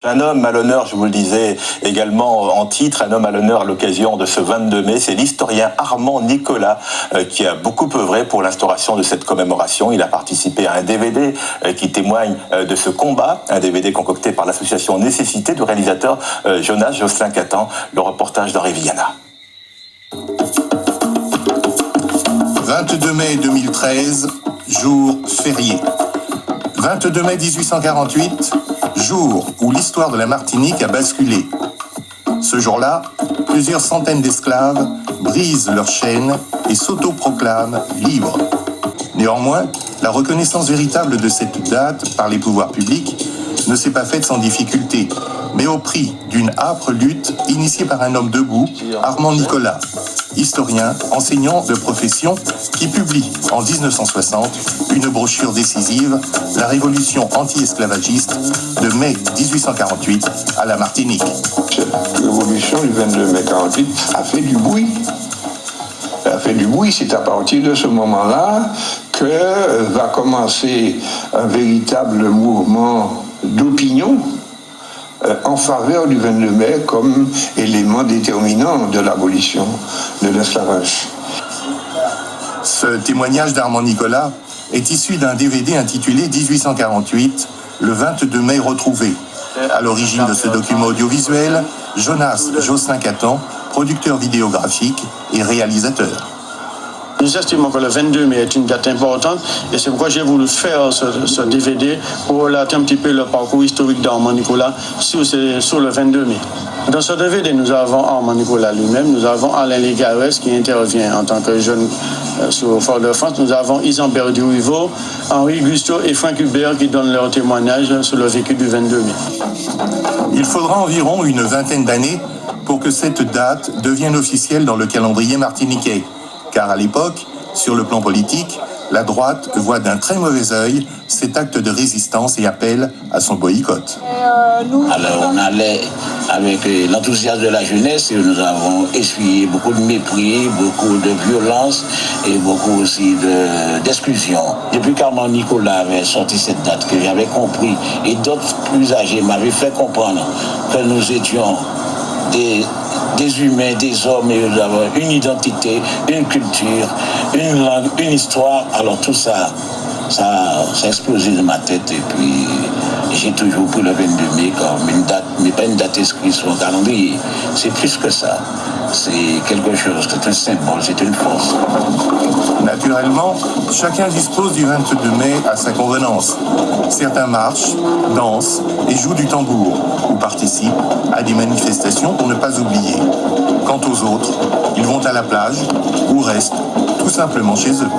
Un homme à l'honneur, je vous le disais également en titre, un homme à l'honneur à l'occasion de ce 22 mai, c'est l'historien Armand Nicolas qui a beaucoup œuvré pour l'instauration de cette commémoration. Il a participé à un DVD qui témoigne de ce combat, un DVD concocté par l'association Nécessité du réalisateur Jonas Jocelyn Catan, le reportage d'Henri Viana. 22 mai 2013, jour férié. 22 mai 1848, jour où l'histoire de la Martinique a basculé. Ce jour-là, plusieurs centaines d'esclaves brisent leurs chaînes et s'autoproclament libres. Néanmoins, la reconnaissance véritable de cette date par les pouvoirs publics ne s'est pas faite sans difficulté, mais au prix d'une âpre lutte initiée par un homme debout, Armand Nicolas, historien, enseignant de profession, qui publie en 1960 une brochure décisive, La révolution anti-esclavagiste de mai 1848 à la Martinique. Cette révolution du 22 mai 48 a fait du bruit. Elle a fait du bruit, c'est à partir de ce moment-là que va commencer un véritable mouvement d'opinion en faveur du 22 mai comme élément déterminant de l'abolition de l'esclavage. Ce témoignage d'Armand Nicolas est issu d'un DVD intitulé 1848, le 22 mai retrouvé. À l'origine de ce document audiovisuel, Jonas Jocelyn Catan, producteur vidéographique et réalisateur. Nous estimons que le 22 mai est une date importante et c'est pourquoi j'ai voulu faire ce DVD pour relater un petit peu le parcours historique d'Armand Nicolas sur le 22 mai. Dans ce DVD, nous avons Armand Nicolas lui-même, nous avons Alain Légarès qui intervient en tant que jeune sur Fort-de-France, nous avons Isambert Duriveau, Henri Gusteau et Franck Hubert qui donnent leur témoignage sur le vécu du 22 mai. Il faudra environ une vingtaine d'années pour que cette date devienne officielle dans le calendrier martiniquais. Car à l'époque, sur le plan politique, la droite voit d'un très mauvais œil cet acte de résistance et appelle à son boycott. Alors on allait avec l'enthousiasme de la jeunesse et nous avons essuyé beaucoup de mépris, beaucoup de violence et beaucoup aussi d'exclusion. Depuis qu'Armand Nicolas avait sorti cette date, que j'avais compris, et d'autres plus âgés m'avaient fait comprendre que nous étions des humains, des hommes, et nous avons une identité, une culture, une langue, une histoire. Alors tout ça a explosé dans ma tête et puis j'ai toujours pris le 22 mai comme une date, mais pas une date inscrite sur un calendrier. C'est plus que ça. C'est quelque chose, c'est un symbole, c'est une force. Naturellement, chacun dispose du 22 mai à sa convenance. Certains marchent, dansent et jouent du tambour ou participent à des manifestations pour ne pas oublier. Quant aux autres, ils vont à la plage ou restent tout simplement chez eux.